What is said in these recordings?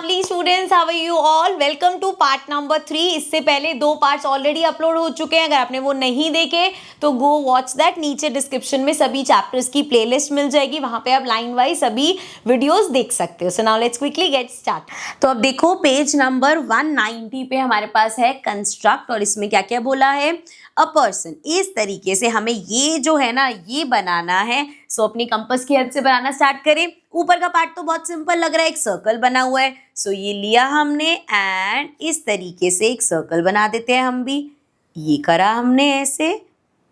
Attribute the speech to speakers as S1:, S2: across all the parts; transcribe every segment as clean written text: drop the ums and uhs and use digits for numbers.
S1: Lovely students, how are you all? Welcome to part number 3। इससे पहले 2 parts already upload हो चुके हैं। अगर आपने वो नहीं देखे तो गो वॉच दैट। नीचे डिस्क्रिप्शन में सभी चैप्टर्स की प्लेलिस्ट मिल जाएगी, वहां पे आप लाइन वाइज सभी वीडियोस देख सकते हो। So now let's quickly get start. तो अब देखो पेज नंबर 190 पे हमारे पास है कंस्ट्रक्ट, और इसमें क्या क्या बोला है? A person. इस तरीके से हमें ये जो है ना ये बनाना है। सो अपनी कंपास की हेल्प से बनाना स्टार्ट करें। ऊपर का पार्ट तो बहुत सिंपल लग रहा है, एक सर्कल बना हुआ है। सो ये लिया हमने एंड इस तरीके से एक सर्कल बना देते हैं हम भी। ये करा हमने ऐसे,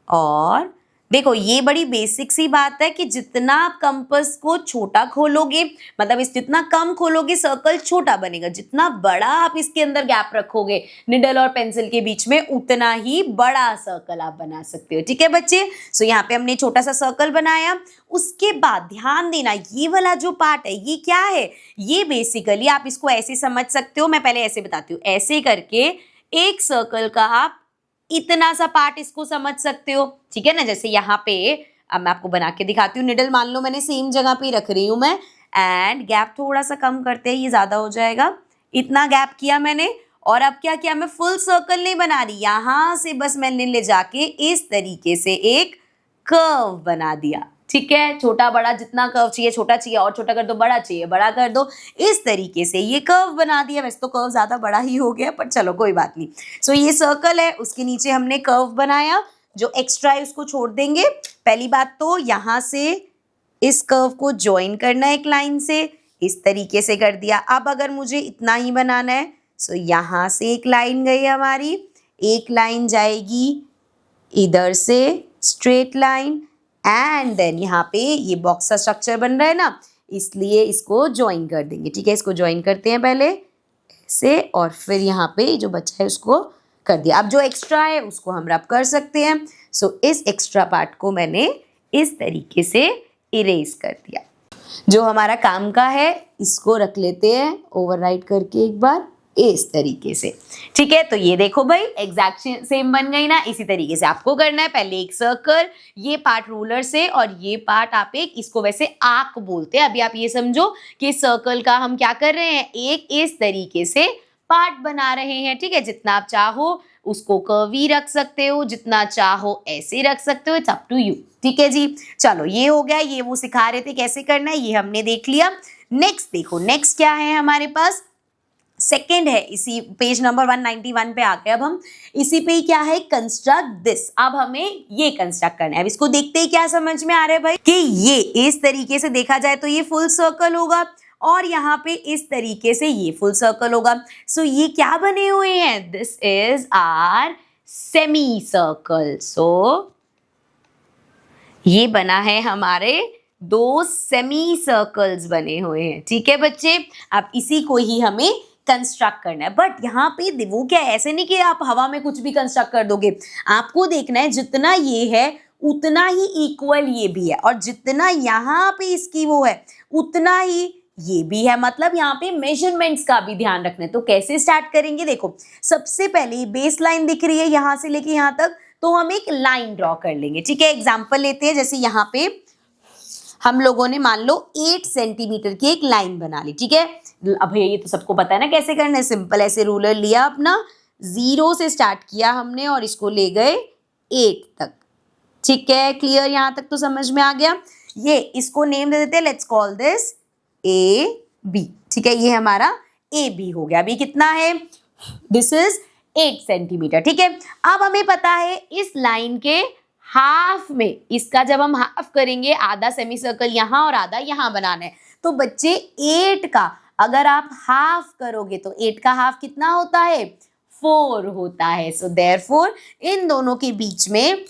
S1: और देखो ये बड़ी बेसिक सी बात है कि जितना आप कंपास को छोटा खोलोगे, मतलब इस जितना कम खोलोगे सर्कल छोटा बनेगा, जितना बड़ा आप इसके अंदर गैप रखोगे निडल और पेंसिल के बीच में, उतना ही बड़ा सर्कल आप बना सकते हो। ठीक है बच्चे? सो यहाँ पे हमने छोटा सा सर्कल बनाया। उसके बाद ध्यान देना, ये वाला जो पार्ट है ये क्या है? ये बेसिकली आप इसको ऐसे समझ सकते हो। मैं पहले ऐसे बताती हूँ। ऐसे करके एक सर्कल का आप इतना सा पार्ट इसको समझ सकते हो। ठीक है ना? जैसे यहाँ पे अब मैं आपको बना के दिखाती हूँ। निडल मान लो मैंने सेम जगह पे रख रही हूँ मैं, एंड गैप थोड़ा सा कम करते हैं, ये ज्यादा हो जाएगा। इतना गैप किया मैंने, और अब क्या किया? मैं फुल सर्कल नहीं बना रही, यहां से बस मैंने ले जाके इस तरीके से एक कर्व बना दिया। ठीक है? छोटा बड़ा जितना कर्व चाहिए, छोटा चाहिए और छोटा कर दो, बड़ा चाहिए बड़ा कर दो। इस तरीके से ये कर्व बना दिया। वैसे तो कर्व ज्यादा बड़ा ही हो गया, पर चलो कोई बात नहीं। सो ये सर्कल है, उसके नीचे हमने कर्व बनाया। जो एक्स्ट्रा है उसको छोड़ देंगे। पहली बात तो यहाँ से इस कर्व को ज्वाइन करना है एक लाइन से, इस तरीके से कर दिया। अब अगर मुझे इतना ही बनाना है, सो यहाँ से एक लाइन गई हमारी, एक लाइन जाएगी इधर से स्ट्रेट लाइन, एंड देन यहाँ पे ये बॉक्स का स्ट्रक्चर बन रहा है ना, इसलिए इसको ज्वाइन कर देंगे। ठीक है? इसको ज्वाइन करते हैं पहले ऐसे, और फिर यहाँ पे जो बचा है उसको कर दिया। अब जो एक्स्ट्रा है उसको हम रब कर सकते हैं। सो इस एक्स्ट्रा पार्ट को मैंने इस तरीके से इरेज कर दिया। जो हमारा काम का है इसको रख लेते हैं ओवरराइट करके एक बार इस तरीके से। ठीक है? तो ये देखो भाई एग्जैक्ट सेम बन गई ना। इसी तरीके से आपको करना है। पहले एक सर्कल, ये पार्ट रूलर से, और ये पार्ट आप एक, इसको वैसे आर्क बोलते हैं। अभी आप ये समझो कि सर्कल का हम क्या कर रहे हैं, एक इस तरीके से पार्ट बना रहे हैं। ठीक है? जितना आप चाहो उसको कर्वी रख सकते हो, जितना चाहो ऐसे रख सकते हो, इट्स अप टू यू। ठीक है जी? चलो ये हो गया। ये वो सिखा रहे थे कैसे करना है, ये हमने देख लिया। नेक्स्ट देखो, नेक्स्ट क्या है हमारे पास? सेकेंड है, इसी पेज नंबर 191 पे आके अब हम इसी पे ही क्या है, कंस्ट्रक्ट दिस। अब हमें ये कंस्ट्रक्ट करना है। अब इसको देखते ही क्या समझ में आ रहा है भाई कि ये इस तरीके से देखा जाए तो ये फुल सर्कल होगा, और यहाँ पे इस तरीके से ये फुल सर्कल होगा। सो ये क्या बने हुए हैं? This is our semi circle. So ये बना है हमारे 2 सेमी सर्कल्स बने हुए हैं। ठीक है बच्चे? अब इसी को ही हमें कंस्ट्रक्ट करना है। बट यहाँ पे वो क्या है, ऐसे नहीं कि आप हवा में कुछ भी कंस्ट्रक्ट कर दोगे। आपको देखना है जितना ये है उतना ही इक्वल ये भी है, और जितना यहाँ पे इसकी वो है उतना ही ये भी है। मतलब यहाँ पे मेजरमेंट्स का भी ध्यान रखना है। तो कैसे स्टार्ट करेंगे? देखो सबसे पहले बेस लाइन दिख रही है यहाँ से लेके यहाँ तक, तो हम एक लाइन ड्रॉ कर लेंगे। ठीक है? एग्जाम्पल लेते हैं। जैसे यहाँ पे हम लोगों ने मान लो 8 सेंटीमीटर की एक लाइन बना ली। ठीक है? अब भैया ये तो सबको पता है ना कैसे करना है। सिंपल ऐसे रूलर लिया अपना, 0 से स्टार्ट किया हमने और इसको ले गए 8 तक। ठीक है? क्लियर? यहाँ तक तो समझ में आ गया। ये इसको नेम दे देते हैं, let's call this A B. ठीक है? ये हमारा ए बी हो गया। अभी कितना है? This is 8 centimetre. ठीक है? अब हमें पता है इस लाइन के हाफ में, इसका जब हम हाफ करेंगे, आधा सेमी सर्कल यहाँ और आधा यहाँ बनाना है। तो बच्चे 8 का अगर आप हाफ करोगे तो 8 का हाफ कितना होता है? 4 होता है। सो देयरफॉर इन दोनों के बीच में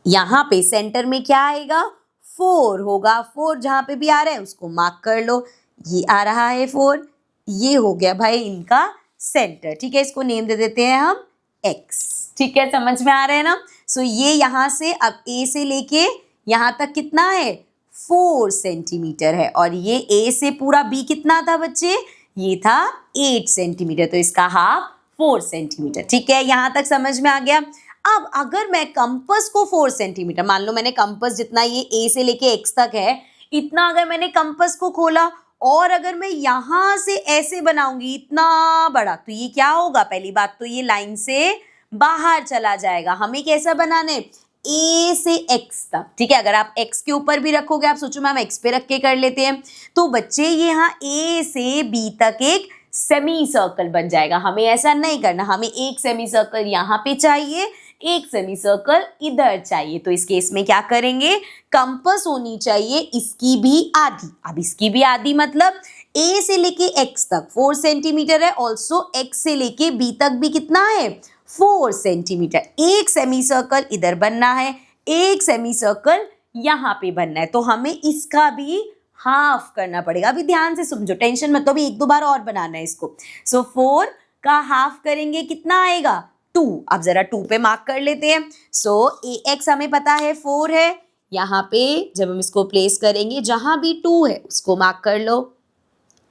S1: यहाँ पे सेंटर में क्या आएगा? 4 होगा। 4 जहाँ पे भी आ रहा है उसको मार्क कर लो। ये आ रहा है 4, ये हो गया भाई इनका सेंटर। ठीक है? इसको नेम दे देते हैं हम x। ठीक है? समझ में आ रहा है ना? सो ये यहाँ से अब A से लेके यहाँ तक कितना है? 4 सेंटीमीटर है, और ये A से पूरा B कितना था बच्चे? ये था 8 सेंटीमीटर। तो इसका हाफ 4 सेंटीमीटर। ठीक है? यहाँ तक समझ में आ गया। अब अगर मैं कंपास को 4 सेंटीमीटर, मान लो मैंने कंपास जितना ये A से लेके X तक है, इतना अगर मैंने कंपास को खोला और अगर मैं यहां से ऐसे बनाऊंगी इतना बड़ा, तो ये क्या होगा, पहली बात तो ये लाइन से बाहर चला जाएगा। हमें कैसा बनाना है, ए से एक्स तक, ठीक है। अगर आप एक्स के ऊपर भी रखोगे, आप सोचो मैम एक्स पे रख के कर लेते हैं, तो बच्चे ये यहाँ ए से बी तक एक सेमी सर्कल बन जाएगा। हमें ऐसा नहीं करना, हमें एक सेमी सर्कल यहाँ पे चाहिए, एक सेमी सर्कल इधर चाहिए। तो इस केस में क्या करेंगे, कंपास होनी चाहिए इसकी भी आधी। अब इसकी भी आधी मतलब ए से लेके एक्स तक 4 सेंटीमीटर है, ऑल्सो एक्स से लेके बी तक भी कितना है, 4 सेंटीमीटर। एक सेमी सर्कल इधर बनना है, एक सेमी सर्कल यहाँ पे बनना है, तो हमें इसका भी हाफ करना पड़ेगा। अभी ध्यान से समझो, टेंशन मत लो, अभी एक दो बार और बनाना है इसको। सो 4 का हाफ करेंगे, कितना आएगा, 2। अब जरा 2 पे मार्क कर लेते हैं। सो ए एक्स हमें पता है 4 है, यहाँ पे जब हम इसको प्लेस करेंगे जहां भी 2 है उसको मार्क कर लो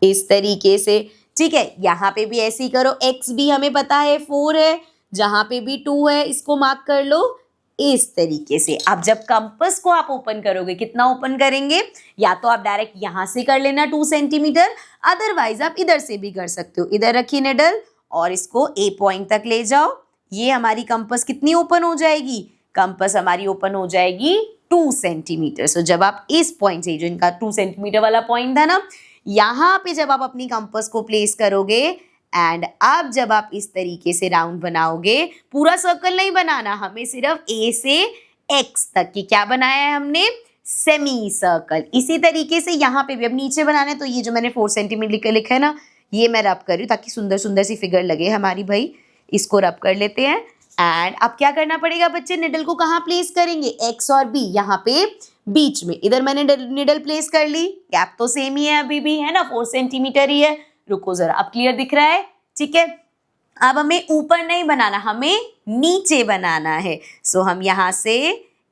S1: इस तरीके से, ठीक है। यहाँ पे भी ऐसे ही करो, एक्स भी हमें पता है 4 है, जहां पे भी 2 है इसको मार्क कर लो इस तरीके से। अब जब कंपास को आप ओपन करोगे, कितना ओपन करेंगे, या तो आप डायरेक्ट यहां से कर लेना 2 सेंटीमीटर, अदरवाइज आप इधर से भी कर सकते हो। इधर रखिए निडल और इसको ए पॉइंट तक ले जाओ, ये हमारी कंपास कितनी ओपन हो जाएगी, कंपास हमारी ओपन हो जाएगी 2 सेंटीमीटर। सो जब आप इस पॉइंट से, जो इनका 2 सेंटीमीटर वाला पॉइंट था ना, यहाँ पे जब आप अपनी कंपास को प्लेस करोगे एंड अब जब आप इस तरीके से राउंड बनाओगे, पूरा सर्कल नहीं बनाना, हमें सिर्फ ए से एक्स तक की क्या बनाया है हमने, सेमी सर्कल। इसी तरीके से यहाँ पे भी अब नीचे बनाना है, तो ये जो मैंने 4 सेंटीमीटर लिखा है ना, ये मैं रब कर रही हूँ ताकि सुंदर सुंदर सी फिगर लगे हमारी भाई। इसको रब कर लेते हैं एंड अब क्या करना पड़ेगा बच्चे, निडल को कहाँ प्लेस करेंगे, एक्स और बी, यहाँ पे बीच में। इधर मैंने निडल प्लेस कर ली, गैप तो सेम ही है अभी भी, है ना, 4 सेंटीमीटर ही है। रुको जरा, अब क्लियर दिख रहा है, ठीक है। अब हमें ऊपर नहीं बनाना, हमें नीचे बनाना है। सो हम यहाँ से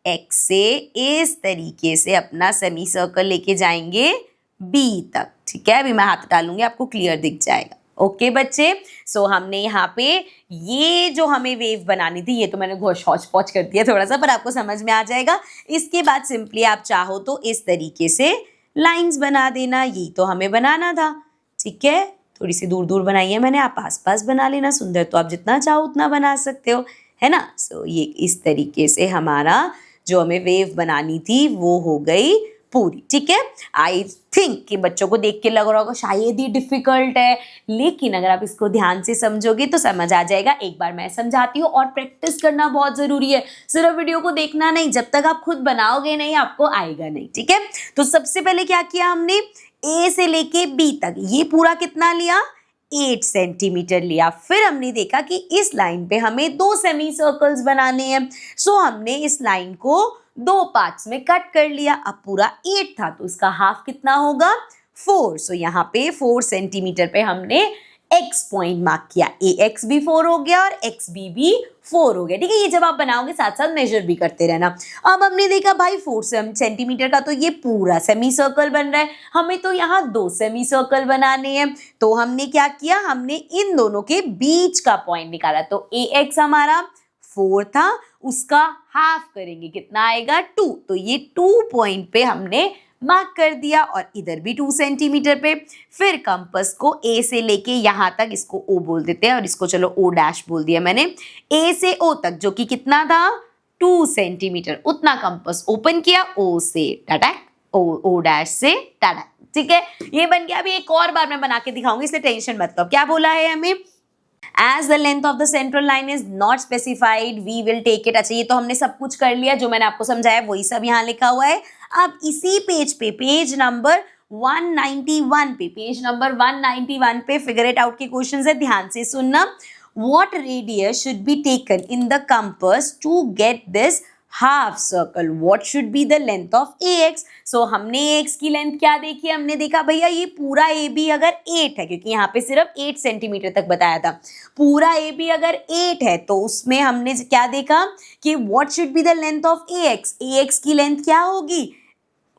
S1: एक्स से इस तरीके से अपना सेमी सर्कल लेके जाएंगे बी तक, ठीक है। अभी मैं हाथ डालूंगी, आपको क्लियर दिख जाएगा। ओके बच्चे, सो हमने यहाँ पे ये जो हमें वेव बनानी थी, ये तो मैंने हौच पौच कर दिया थोड़ा सा, पर आपको समझ में आ जाएगा। इसके बाद सिंपली आप चाहो तो इस तरीके से लाइंस बना देना, ये तो हमें बनाना था, ठीक है। थोड़ी सी दूर दूर बनाई है मैंने, आप पास पास बना लेना, सुंदर तो आप जितना चाहो उतना बना सकते हो, है ना। सो ये इस तरीके से हमारा जो हमें वेव बनानी थी वो हो गई पूरी, ठीक है। आई थिंक कि बच्चों को देख के लग रहा होगा शायद ही डिफिकल्ट है, लेकिन अगर आप इसको ध्यान से समझोगे तो समझ आ जाएगा। एक बार मैं समझाती हूँ, और प्रैक्टिस करना बहुत जरूरी है, सिर्फ वीडियो को देखना नहीं, जब तक आप खुद बनाओगे नहीं आपको आएगा नहीं, ठीक है। तो सबसे पहले क्या किया हमने, ए से लेके बी तक ये पूरा कितना लिया, 8 सेंटीमीटर लिया। फिर हमने देखा कि इस लाइन पे हमें 2 सेमी सर्कल्स बनाने हैं, सो हमने इस लाइन को 2 पार्ट्स में कट कर लिया। अब पूरा 8 था तो इसका हाफ कितना होगा, 4। सो यहाँ पे 4 सेंटीमीटर पे हमने एक्स पॉइंट मार्क किया, ए एक्स भी 4 हो गया और एक्स बी भी 4 हो गया, ठीक है। ये जब आप बनाओगे साथ साथ मेजर भी करते रहना। अब हमने देखा भाई 4 सेंटीमीटर का तो ये पूरा सेमी सर्कल बन रहा है, हमें तो यहाँ 2 सेमी सर्कल बनाने हैं। तो हमने क्या किया, हमने इन दोनों के बीच का पॉइंट निकाला। तो ए एक्स हमारा 4 था, उसका हाफ करेंगे, कितना आएगा, 2। तो ये 2 पॉइंट पे हमने मार्क कर दिया, और इधर भी 2 सेंटीमीटर पे। फिर कंपास को ए से लेके यहाँ तक, इसको ओ बोल देते हैं और इसको चलो ओ डैश बोल दिया मैंने, ए से ओ तक जो कि कितना था, 2 सेंटीमीटर, उतना कंपास ओपन किया, ओ से टाटा, ओ डैश से टाटा, ठीक है। ये बन गया। अभी एक और बार मैं बना के दिखाऊंगी, इसलिए टेंशन मत लो। क्या बोला है हमें, As the length of the central line is not specified, we will take it। अच्छा, ये तो हमने सब कुछ कर लिया, जो मैंने आपको समझाया वही सब यहाँ लिखा हुआ है। अब इसी पेज पे, पेज नंबर 191 पे, पेज नंबर 191 पे फिगर इट आउट के क्वेश्चन है, ध्यान से सुनना। What radius should be taken in the compass to get this half circle, what should be the length of a x. So हमने x की length क्या देखी, हमने देखा भैया ये पूरा ए बी अगर 8 है, क्योंकि यहाँ पे सिर्फ 8 सेंटीमीटर तक बताया था, पूरा ए बी अगर 8 है तो उसमें हमने क्या देखा कि what should be the length of a x की लेंथ क्या होगी,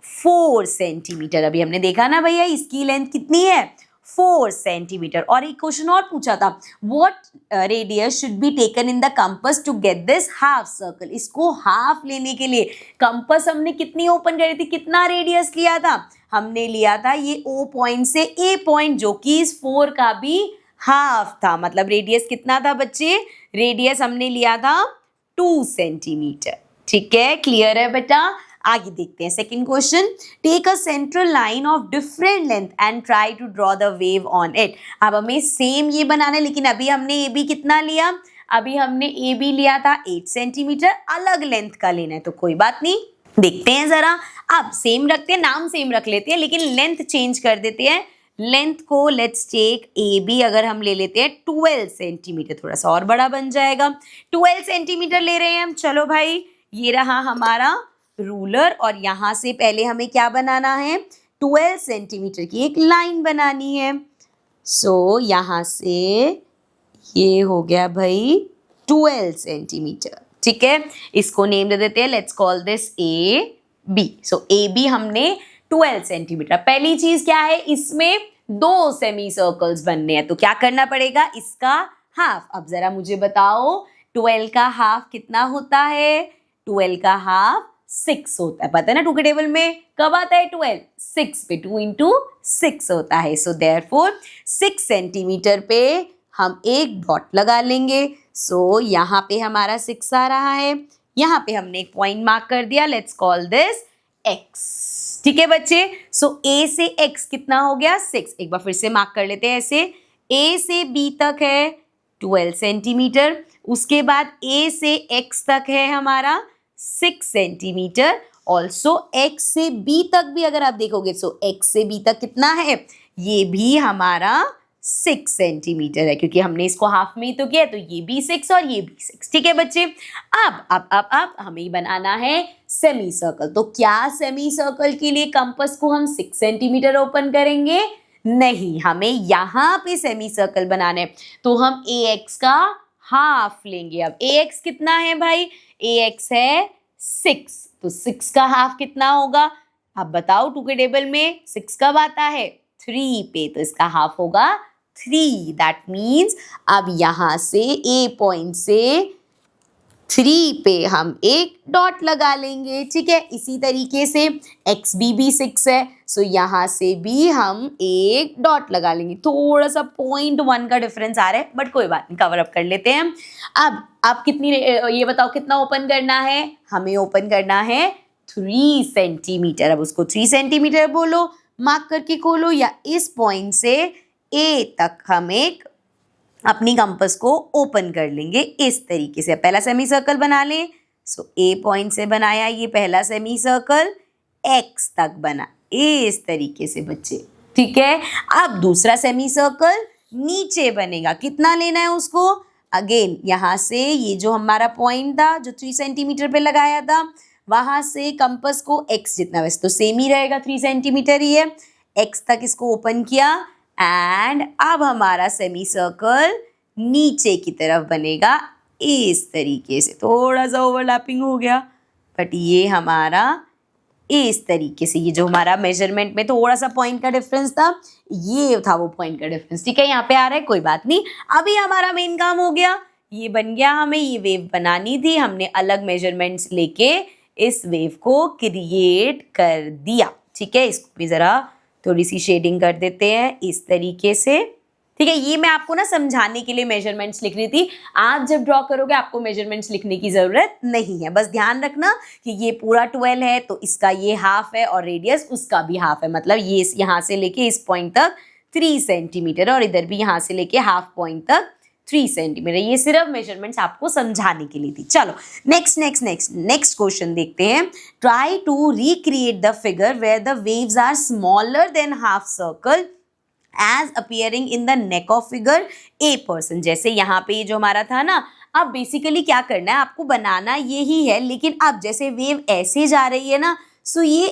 S1: 4 सेंटीमीटर। अभी हमने देखा ना भैया इसकी लेंथ कितनी है, 4 सेंटीमीटर। और एक क्वेश्चन और पूछा था, what radius should be taken in the compass to get this half circle. इसको हाफ लेने के लिए कंपास हमने कितनी ओपन करी थी, कितना रेडियस लिया था, हमने लिया था ये O पॉइंट से A पॉइंट, जो कि इस 4 का भी हाफ था। मतलब रेडियस कितना था बच्चे? रेडियस हमने लिया था 2 सेंटीमीटर। ठीक है, क्लियर है बेटा? आगे देखते हैं second question. Take a central line of different length and try to draw the wave on it. अब हमें सेम ये बनाना है, लेकिन अभी हमने ए बी कितना लिया? अभी हमने ए बी लिया था 8 सेंटीमीटर, अलग लेंथ का लेना है, तो कोई बात नहीं, देखते हैं जरा। अब सेम रखते हैं, नाम सेम रख लेते हैं, लेकिन लेंथ चेंज कर देते हैं। लेंथ को लेट्स टेक ए बी, अगर हम ले लेते हैं 12 सेंटीमीटर, थोड़ा सा और बड़ा बन जाएगा। 12 सेंटीमीटर ले रहे हैं हम। चलो भाई, ये रहा हमारा रूलर, और यहाँ से पहले हमें क्या बनाना है? 12 सेंटीमीटर की एक लाइन बनानी है। सो यहाँ से ये हो गया भाई 12 सेंटीमीटर। ठीक है, इसको नेम दे देते हैं, let's call this A B. So A B हमने 12 सेंटीमीटर। पहली चीज क्या है, इसमें 2 सेमी सर्कल्स बनने हैं, तो क्या करना पड़ेगा? इसका हाफ। अब जरा मुझे बताओ 12 का हाफ कितना होता है? 12 का हाफ 6 होता है। पता है ना 2 के टेबल में कब आता है 12? 6 पे 2 इंटू 6 होता है। सो देयरफॉर 6 सेंटीमीटर पे हम एक डॉट लगा लेंगे। सो यहाँ पे हमारा 6 आ रहा है, यहाँ पे हमने एक पॉइंट मार्क कर दिया, लेट्स कॉल दिस x। ठीक है बच्चे, सो a से x कितना हो गया? 6। एक बार फिर से मार्क कर लेते हैं ऐसे, a से b तक है 12 सेंटीमीटर, उसके बाद a से x तक है हमारा 6 सेंटीमीटर। ऑल्सो x से b तक भी अगर आप देखोगे, सो x से b तक कितना है? ये भी हमारा 6 सेंटीमीटर है, क्योंकि हमने इसको हाफ में ही तो किया, तो ये भी 6 और ये भी 6। ठीक है बच्चे, अब हमें बनाना है सेमी सर्कल। तो क्या सेमी सर्कल के लिए कंपास को हम 6 सेंटीमीटर ओपन करेंगे? नहीं, हमें यहाँ पे सेमी सर्कल बनाना है, तो हम ax का हाफ लेंगे। अब ax कितना है भाई? ax है 6, तो 6 का हाफ कितना होगा? अब बताओ 2 के टेबल में 6 कब आता है? 3 पे, तो इसका हाफ होगा 3। दैट मीन्स अब यहाँ से A पॉइंट से 3 पे हम एक डॉट लगा लेंगे। ठीक है, इसी तरीके से एक्स भी 6 है, सो यहाँ से भी हम एक डॉट लगा लेंगे। थोड़ा सा 0.1 का डिफरेंस आ रहा है, बट कोई बात नहीं, कवर अप कर लेते हैं। अब कितनी, ये बताओ कितना ओपन करना है? हमें ओपन करना है 3 सेंटीमीटर। अब उसको 3 सेंटीमीटर बोलो, मार्क करके खोलो, या इस पॉइंट से A तक हम एक अपनी कंपास को ओपन कर लेंगे इस तरीके से। पहला सेमी सर्कल बना लें। सो A पॉइंट से बनाया ये पहला सेमी सर्कल, X तक बना इस तरीके से बच्चे। ठीक है, अब दूसरा सेमी सर्कल नीचे बनेगा। कितना लेना है उसको? अगेन यहाँ से ये जो हमारा पॉइंट था, जो 3 सेंटीमीटर पे लगाया था, वहां से कंपास को x जितना, वैसे तो सेम ही रहेगा, 3 सेंटीमीटर ही है, x तक इसको ओपन किया, एंड अब हमारा सेमी सर्कल नीचे की तरफ बनेगा इस तरीके से। थोड़ा सा ओवरलैपिंग हो गया, बट ये हमारा इस तरीके से, ये जो हमारा मेजरमेंट में थोड़ा सा पॉइंट का डिफरेंस था, ये था वो पॉइंट का डिफरेंस। ठीक है, यहाँ पे आ रहा है, कोई बात नहीं। अभी हमारा मेन काम हो गया, ये बन गया। हमें ये वेव बनानी थी, हमने अलग मेजरमेंट्स लेके इस वेव को क्रिएट कर दिया। ठीक है, इसको भी ज़रा थोड़ी सी शेडिंग कर देते हैं इस तरीके से। ठीक है, ये मैं आपको ना समझाने के लिए मेजरमेंट्स लिख रही थी। आप जब ड्रॉ करोगे आपको मेजरमेंट्स लिखने की ज़रूरत नहीं है, बस ध्यान रखना कि ये पूरा 12 है, तो इसका ये हाफ है और रेडियस उसका भी हाफ है। मतलब ये यहाँ से लेके इस पॉइंट तक 3 सेंटीमीटर और इधर भी यहाँ से लेके हाफ पॉइंट तक 3 सेंटीमीटर। ये सिर्फ मेजरमेंट्स आपको समझाने के लिए थी। चलो नेक्स्ट क्वेश्चन देखते हैं। Try to recreate the figure where the waves are smaller than half circle as appearing in the neck of figure a person. जैसे यहाँ पे ये जो हमारा था ना, अब बेसिकली क्या करना है, आपको बनाना यही है, लेकिन अब जैसे वेव ऐसे जा रही है ना, सो ये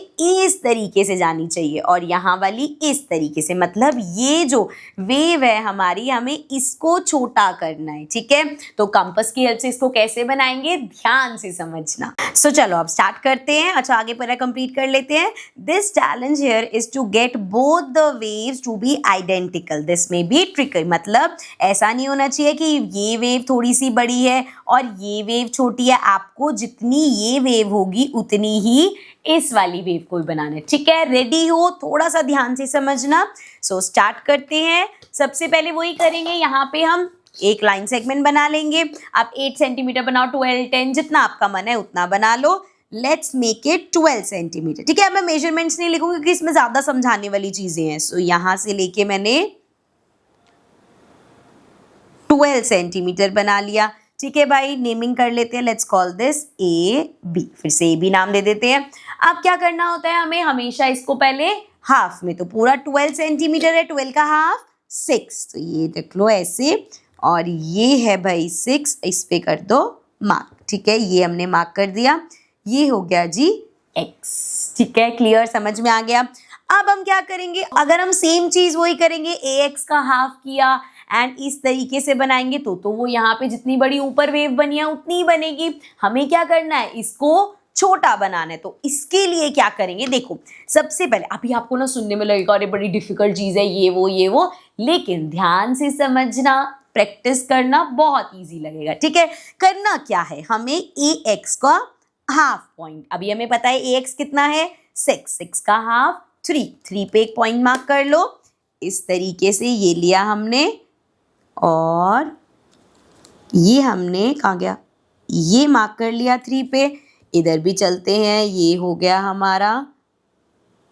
S1: इस तरीके से जानी चाहिए और यहाँ वाली इस तरीके से। मतलब ये जो वेव है हमारी, हमें इसको छोटा करना है। ठीक है, तो कंपास की हेल्प से इसको कैसे बनाएंगे, ध्यान से समझना। सो चलो अब स्टार्ट करते हैं। अच्छा, आगे पूरा कंप्लीट कर लेते हैं। This challenge here is to get both the waves to be identical. This may be tricky. मतलब ऐसा नहीं होना चाहिए कि ये वेव थोड़ी सी बड़ी है और ये वेव छोटी है। आपको जितनी ये वेव होगी उतनी ही इस वाली वेव को बनाना है, ठीक है। रेडी हो, थोड़ा सा ध्यान से समझना। सो स्टार्ट करते हैं। सबसे पहले वही करेंगे, यहाँ पे हम एक लाइन सेगमेंट बना लेंगे। आप 8 सेंटीमीटर बनाओ, 12, 10 जितना आपका मन है उतना बना लो। लेट्स मेक इट 12 सेंटीमीटर, ठीक है। अब मैं मेजरमेंट्स नहीं लिखूंगी क्योंकि इसमें ज्यादा समझाने वाली चीजें हैं। सो यहाँ से लेके मैंने 12 सेंटीमीटर बना लिया, ठीक है भाई। नेमिंग कर लेते हैं, let's call this A B, फिर से ए बी नाम दे देते हैं। अब क्या करना होता है हमें, हमेशा इसको पहले हाफ में, तो पूरा 12 सेंटीमीटर है, 12 का हाफ 6, तो ये देख लो ऐसे, और ये है भाई 6, इस पे कर दो मार्क, ठीक है। ये हमने मार्क कर दिया, ये हो गया जी x, ठीक है। क्लियर, समझ में आ गया। अब हम क्या करेंगे, अगर हम सेम चीज वही करेंगे, ax का हाफ किया एंड इस तरीके से बनाएंगे तो वो यहाँ पे जितनी बड़ी ऊपर वेव बनी है उतनी ही बनेगी। हमें क्या करना है, इसको छोटा बनाना है। तो इसके लिए क्या करेंगे, देखो सबसे पहले, अभी आपको ना सुनने में लगेगा अरे बड़ी डिफिकल्ट चीज है ये वो, लेकिन ध्यान से समझना, प्रैक्टिस करना, बहुत इजी लगेगा, ठीक है। करना क्या है, हमें ax का हाफ पॉइंट, अभी हमें पता है ax कितना है 6 का हाफ 3 पे एक पॉइंट मार्क कर लो। इस तरीके से ये लिया हमने, और ये हमने कहाँ गया, ये मार्क कर लिया 3 पे। इधर भी चलते हैं, ये हो गया हमारा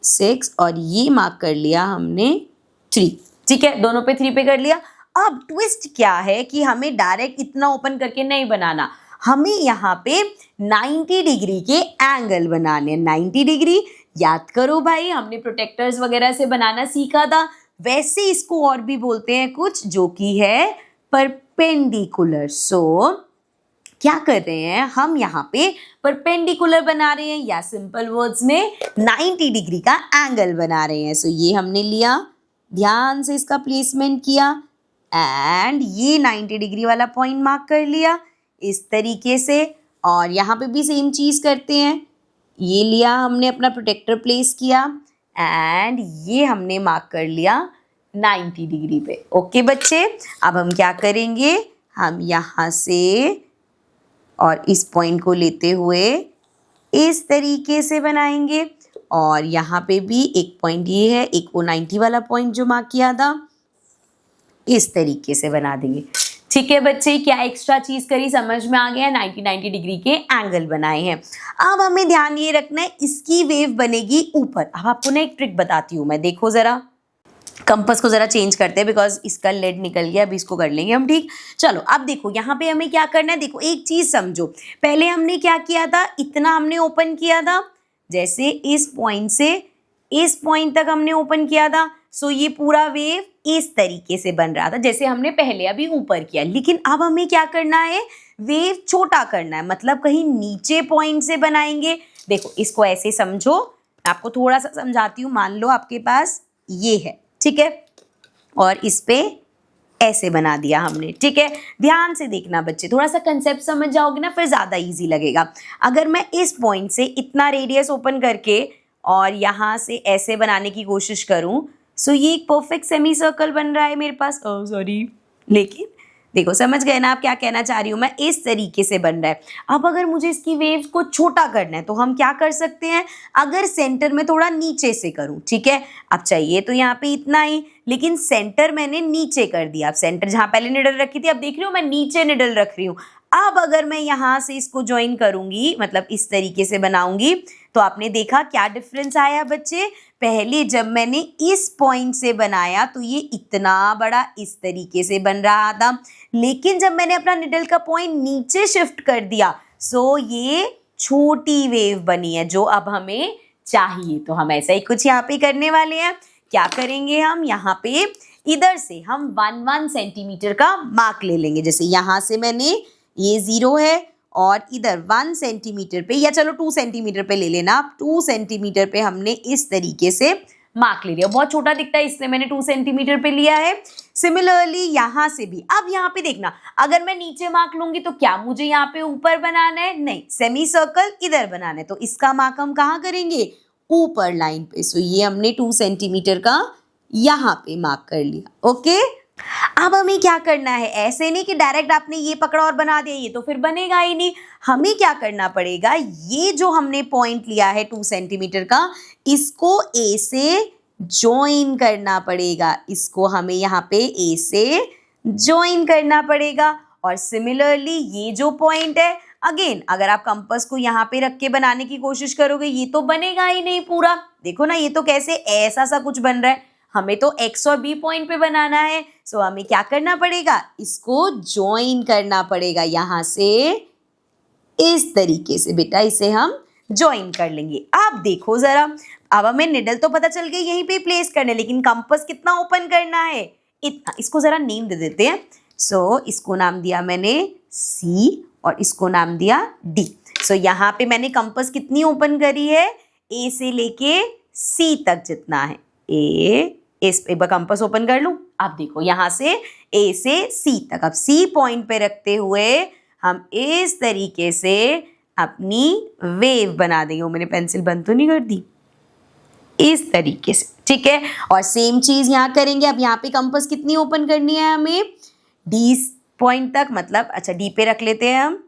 S1: 6 और ये मार्क कर लिया हमने 3, ठीक है। दोनों पे 3 पे कर लिया। अब ट्विस्ट क्या है कि हमें डायरेक्ट इतना ओपन करके नहीं बनाना, हमें यहाँ पे 90 डिग्री के एंगल बनाने। 90 डिग्री याद करो भाई, हमने प्रोटेक्टर्स वगैरह से बनाना सीखा था, वैसे इसको और भी बोलते हैं कुछ, जो कि है परपेंडिकुलर। सो क्या कर रहे हैं हम, यहाँ पे परपेंडिकुलर बना रहे हैं, या सिंपल वर्ड्स में 90 डिग्री का एंगल बना रहे हैं। सो ये हमने लिया, ध्यान से इसका प्लेसमेंट किया एंड ये 90 डिग्री वाला पॉइंट मार्क कर लिया इस तरीके से। और यहाँ पे भी सेम चीज़ करते हैं, ये लिया हमने अपना प्रोटेक्टर प्लेस किया एंड ये हमने मार्क कर लिया 90 डिग्री पे। ओके बच्चे, अब हम क्या करेंगे, हम यहाँ से और इस पॉइंट को लेते हुए इस तरीके से बनाएंगे, और यहाँ पे भी एक पॉइंट ये है, एक वो 90 वाला पॉइंट जो मार्क किया था, इस तरीके से बना देंगे, ठीक है बच्चे। क्या एक्स्ट्रा चीज करी, समझ में आ गया, 90 डिग्री के एंगल बनाए हैं। अब हमें ध्यान ये रखना है, इसकी वेव बनेगी ऊपर। अब आपको ना एक ट्रिक बताती हूँ मैं, देखो जरा, कंपास को जरा चेंज करते हैं बिकॉज इसका लेड निकल गया, अभी इसको कर लेंगे हम, ठीक। चलो अब देखो यहाँ पे हमें क्या करना है, देखो एक चीज समझो, पहले हमने क्या किया था, इतना हमने ओपन किया था, जैसे इस पॉइंट से इस पॉइंट तक हमने ओपन किया था। सो ये पूरा वेव इस तरीके से बन रहा था जैसे हमने पहले अभी ऊपर किया। लेकिन अब हमें क्या करना है, वेव छोटा करना है, मतलब कहीं नीचे पॉइंट से बनाएंगे। देखो इसको ऐसे समझो, आपको थोड़ा सा समझाती हूँ। मान लो आपके पास ये है, ठीक है, और इस पे ऐसे बना दिया हमने, ठीक है। ध्यान से देखना बच्चे, थोड़ा सा कंसेप्ट समझ जाओगे ना फिर ज़्यादा इजी लगेगा। अगर मैं इस पॉइंट से इतना रेडियस ओपन करके और यहाँ से ऐसे बनाने की कोशिश करूँ, सो ये एक परफेक्ट सेमी सर्कल बन रहा है मेरे पास। सॉरी, लेकिन देखो समझ गए ना आप क्या कहना चाह रही हूँ मैं, इस तरीके से बन रहा है। अब अगर मुझे इसकी वेव को छोटा करना है तो हम क्या कर सकते हैं, अगर सेंटर में थोड़ा नीचे से करूँ, ठीक है। अब चाहिए तो यहाँ पे इतना ही, लेकिन सेंटर मैंने नीचे कर दिया। अब सेंटर जहाँ पहले निडल रखी थी, अब देख रही हूँ मैं नीचे निडल रख रही हूँ। अब अगर मैं यहाँ से इसको ज्वाइन करूँगी, मतलब इस तरीके से बनाऊंगी, तो आपने देखा क्या डिफरेंस आया बच्चे। पहले जब मैंने इस पॉइंट से बनाया तो ये इतना बड़ा इस तरीके से बन रहा था, लेकिन जब मैंने अपना निडल का पॉइंट नीचे शिफ्ट कर दिया, सो ये छोटी वेव बनी है जो अब हमें चाहिए। तो हम ऐसा ही कुछ यहाँ पे करने वाले हैं। क्या करेंगे हम, यहाँ पे इधर से हम 1 सेंटीमीटर का मार्क ले लेंगे। जैसे यहाँ से मैंने, ये 0 है और इधर 1 सेंटीमीटर पे, या चलो 2 सेंटीमीटर पे ले लेना आप, 2 सेंटीमीटर पे हमने इस तरीके से मार्क ले लिया। बहुत छोटा दिखता है इसलिए मैंने 2 सेंटीमीटर पे लिया है। सिमिलरली यहाँ से भी, अब यहाँ पे देखना, अगर मैं नीचे मार्क लूंगी तो क्या मुझे यहाँ पे ऊपर बनाना है, नहीं, सेमी सर्कल इधर बनाना है, तो इसका मार्क हम कहाँ करेंगे, ऊपर लाइन पे। सो ये हमने 2 सेंटीमीटर का यहाँ पे मार्क कर लिया। ओके, अब हमें क्या करना है, ऐसे नहीं कि डायरेक्ट आपने ये पकड़ा और बना दिया, ये तो फिर बनेगा ही नहीं। हमें क्या करना पड़ेगा, ये जो हमने पॉइंट लिया है 2 सेंटीमीटर का, इसको ए से ज्वाइन करना पड़ेगा। इसको हमें यहाँ पे ए से ज्वाइन करना पड़ेगा। और सिमिलरली ये जो पॉइंट है, अगेन अगर आप कंपास को यहाँ पे रख के बनाने की कोशिश करोगे, ये तो बनेगा ही नहीं पूरा। देखो ना, ये तो कैसे ऐसा सा कुछ बन रहा है। हमें तो एक्स और बी पॉइंट पे बनाना है, सो हमें क्या करना पड़ेगा, इसको ज्वाइन करना पड़ेगा यहाँ से इस तरीके से। बेटा इसे हम ज्वाइन कर लेंगे। अब देखो जरा, अब हमें निडल तो पता चल गई यहीं पे प्लेस करने, लेकिन कंपास कितना ओपन करना है, इतना। इसको जरा नेम दे देते हैं। सो इसको नाम दिया मैंने सी और इसको नाम दिया डी। सो यहाँ पे मैंने कंपास कितनी ओपन करी है, ए से लेके सी तक जितना है। इस एक बार कंपास ओपन कर लूं। आप देखो यहाँ से ए से सी तक, अब सी पॉइंट पे रखते हुए हम इस तरीके से अपनी वेव बना देंगे। वो मैंने पेंसिल बंद तो नहीं कर दी, इस तरीके से, ठीक है। और सेम चीज यहाँ करेंगे। अब यहाँ पे कंपास कितनी ओपन करनी है हमें, डी पॉइंट तक, मतलब अच्छा डी पे रख लेते हैं हम,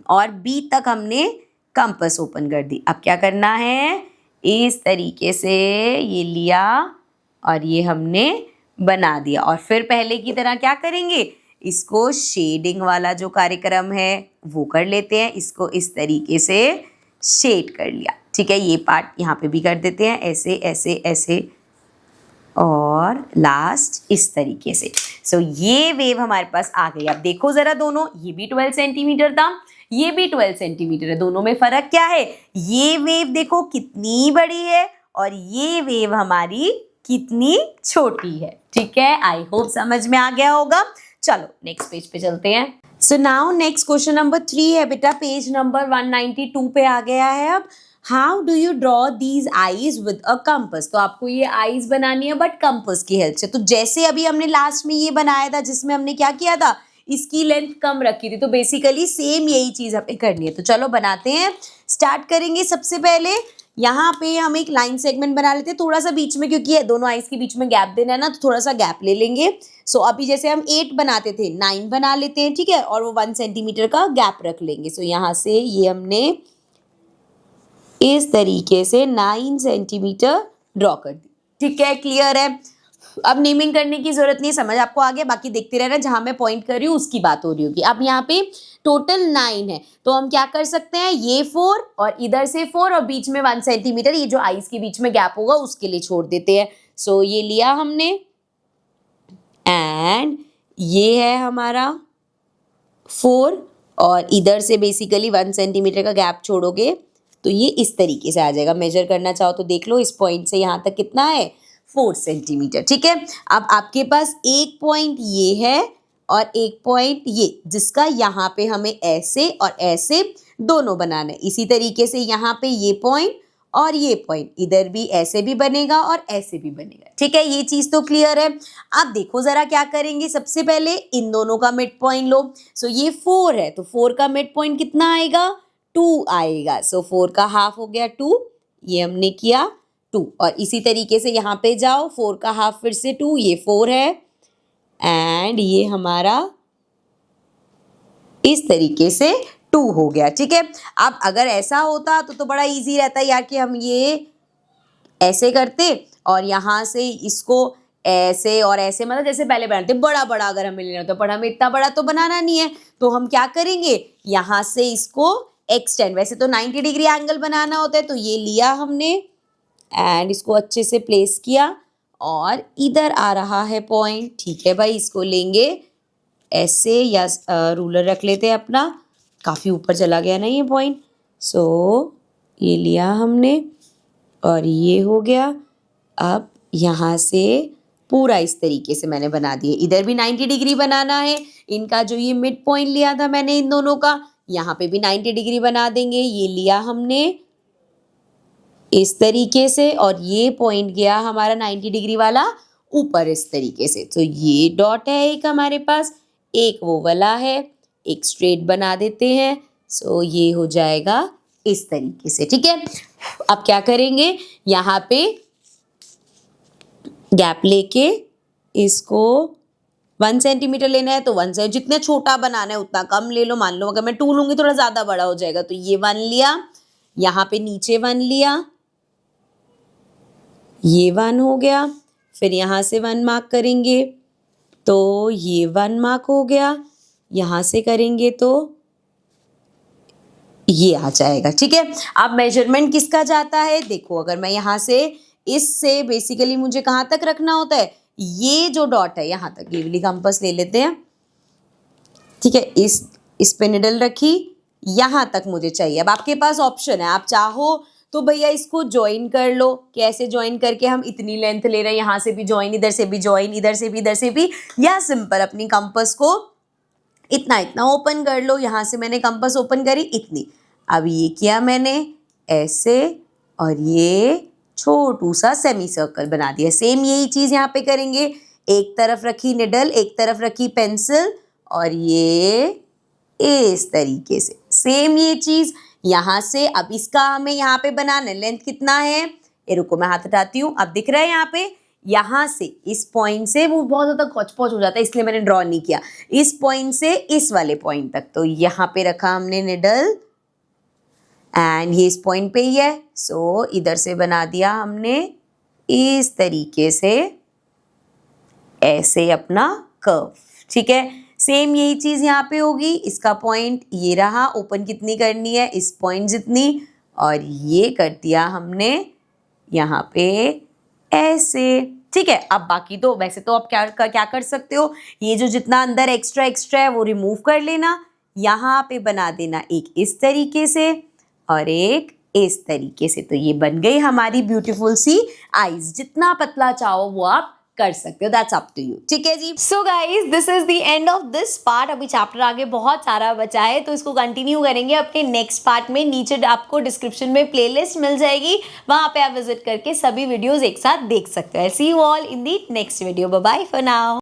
S1: और बी तक हमने कंपास ओपन कर दी। अब क्या करना है, इस तरीके से ये लिया और ये हमने बना दिया। और फिर पहले की तरह क्या करेंगे, इसको शेडिंग वाला जो कार्यक्रम है वो कर लेते हैं। इसको इस तरीके से शेड कर लिया, ठीक है। ये पार्ट यहाँ पे भी कर देते हैं, ऐसे ऐसे ऐसे, और लास्ट इस तरीके से। सो ये वेव हमारे पास आ गई। अब देखो जरा, दोनों, ये भी 12 सेंटीमीटर था, ये भी 12 सेंटीमीटर है, दोनों में फर्क क्या है, ये वेव देखो कितनी बड़ी है और ये वेव हमारी कितनी छोटी है, ठीक है। आई होप समझ में आ गया होगा। चलो नेक्स्ट पेज पे चलते हैं। So now next question number 3 है बेटा, पेज नंबर 192 पे आ गया है। अब how do you draw these eyes with a compass. तो आपको ये आईज बनानी है बट कंपास की हेल्प से। तो जैसे अभी हमने लास्ट में ये बनाया था जिसमें हमने क्या किया था, इसकी लेंथ कम रखी थी, तो बेसिकली सेम यही चीज हमें करनी है। तो चलो बनाते हैं, स्टार्ट करेंगे। सबसे पहले यहाँ पे हम एक लाइन सेगमेंट बना लेते हैं थोड़ा सा बीच में, क्योंकि दोनों आइज के बीच में गैप देना है ना, तो थोड़ा सा गैप ले लेंगे। सो अभी जैसे हम 8 बनाते थे, 9 बना लेते हैं, ठीक है। और वो 1 सेंटीमीटर का गैप रख लेंगे। सो यहाँ से ये हमने इस तरीके से 9 सेंटीमीटर ड्रॉ कर दी, ठीक है। क्लियर है। अब नेमिंग करने की जरूरत नहीं, समझ आपको आ गया। बाकी देखते रहना, जहां मैं पॉइंट कर रही हूँ उसकी बात हो रही होगी। अब यहाँ पे टोटल 9 है, तो हम क्या कर सकते हैं, ये 4 और इधर से 4 और बीच में 1 सेंटीमीटर, ये जो आइस के बीच में गैप होगा उसके लिए छोड़ देते हैं। सो ये लिया हमने, एंड ये है हमारा 4 और इधर से बेसिकली 1 सेंटीमीटर का गैप छोड़ोगे तो ये इस तरीके से आ जाएगा। मेजर करना चाहो तो देख लो, इस पॉइंट से यहाँ तक कितना है, 4 सेंटीमीटर, ठीक है। अब आपके पास एक पॉइंट ये है और एक पॉइंट ये, जिसका यहाँ पे हमें ऐसे और ऐसे दोनों बनाना है। इसी तरीके से यहाँ पे ये पॉइंट और ये पॉइंट इधर भी ऐसे भी बनेगा और ऐसे भी बनेगा, ठीक है। ये चीज तो क्लियर है। अब देखो जरा क्या करेंगे, सबसे पहले इन दोनों का मिड पॉइंट लो। सो ये 4 है, तो 4 का मिड पॉइंट कितना आएगा, 2 आएगा। सो 4 का हाफ हो गया 2, ये हमने किया 2। और इसी तरीके से यहाँ पे जाओ, 4 का हाफ फिर से 2, ये 4 है, एंड ये हमारा इस तरीके से 2 हो गया, ठीक है। अब अगर ऐसा होता तो बड़ा इजी रहता यार, कि हम ये ऐसे करते और यहाँ से इसको ऐसे और ऐसे, मतलब जैसे पहले बनाते बड़ा बड़ा अगर हमें लेना होता, पर हमें इतना बड़ा तो बनाना नहीं है। तो हम क्या करेंगे, यहाँ से इसको एक्सटेंड, वैसे तो 90 डिग्री एंगल बनाना होता है, तो ये लिया हमने एंड इसको अच्छे से प्लेस किया और इधर आ रहा है पॉइंट, ठीक है भाई। इसको लेंगे ऐसे, या रूलर रख लेते हैं अपना, काफ़ी ऊपर चला गया ना ये पॉइंट। सो ये लिया हमने और ये हो गया। अब यहाँ से पूरा इस तरीके से मैंने बना दिए। इधर भी 90 डिग्री बनाना है। इनका जो ये मिड पॉइंट लिया था मैंने इन दोनों का, यहाँ पे भी 90 डिग्री बना देंगे। ये लिया हमने इस तरीके से और ये पॉइंट गया हमारा 90 डिग्री वाला ऊपर इस तरीके से। तो ये डॉट है एक हमारे पास, एक वो वाला है, एक स्ट्रेट बना देते हैं। सो ये हो जाएगा इस तरीके से, ठीक है। अब क्या करेंगे, यहाँ पे गैप लेके इसको 1 सेंटीमीटर लेना है तो 1 से, जितने छोटा बनाना है उतना कम ले लो। मान लो अगर मैं 2 लूंगी थोड़ा ज्यादा बड़ा हो जाएगा, तो ये 1 लिया, यहाँ पे नीचे 1 लिया, ये 1 हो गया, फिर यहाँ से 1 मार्क करेंगे तो ये 1 मार्क हो गया, यहाँ से करेंगे तो ये आ जाएगा। ठीक है, अब मेजरमेंट किसका जाता है, देखो अगर मैं यहाँ से इससे बेसिकली मुझे कहाँ तक रखना होता है, ये जो डॉट है यहाँ तक, ये वाली कंपास ले लेते हैं। ठीक है, इस पे निडल रखी, यहाँ तक मुझे चाहिए। अब आपके पास ऑप्शन है, आप चाहो तो भैया इसको ज्वाइन कर लो। कैसे ज्वाइन करके हम इतनी लेंथ ले रहे हैं, यहाँ से भी ज्वाइन, इधर से भी ज्वाइन, इधर से भी, इधर से भी, या सिंपल अपनी कंपास को इतना इतना ओपन कर लो। यहाँ से मैंने कंपास ओपन करी इतनी, अब ये किया मैंने ऐसे, और ये छोटू सा सेमी सर्कल बना दिया। सेम यही चीज़ यहाँ पे करेंगे, एक तरफ रखी निडल, एक तरफ रखी पेंसिल, और ये इस तरीके से सेम ये चीज़ यहाँ से। अब इसका हमें यहाँ पे बनाना है, लेंथ कितना है, ये रुको मैं हाथ हटाती हूँ, अब दिख रहा है यहाँ पे, यहाँ से इस पॉइंट से, वो बहुत ज़्यादा कौच-पौच हो जाता है इसलिए मैंने ड्रॉ नहीं किया, इस पॉइंट से इस वाले पॉइंट तक, तो यहाँ पे रखा हमने निडल, एंड ये इस पॉइंट पे ही है, सो इधर से बना दिया हमने इस तरीके से ऐसे अपना कर्व। ठीक है, सेम यही चीज़ यहाँ पे होगी, इसका पॉइंट ये रहा, ओपन कितनी करनी है, इस पॉइंट जितनी, और ये कर दिया हमने यहाँ पे ऐसे। ठीक है, अब बाकी तो वैसे तो आप क्या कर सकते हो, ये जो जितना अंदर एक्स्ट्रा है वो रिमूव कर लेना, यहाँ पे बना देना एक इस तरीके से और एक इस तरीके से, तो ये बन गई हमारी ब्यूटीफुल सी आईज। जितना पतला चाहो वो आप कर सकते हो, दैट्स अप टू यू। ठीक है जी, so guys this is the end of this part. अभी चैप्टर आगे बहुत सारा बचा है तो इसको कंटिन्यू करेंगे अपने नेक्स्ट पार्ट में। नीचे आपको डिस्क्रिप्शन में प्लेलिस्ट मिल जाएगी, वहां पे आप विजिट करके सभी वीडियोस एक साथ देख सकते हो। See you all in the next video, bye bye for now.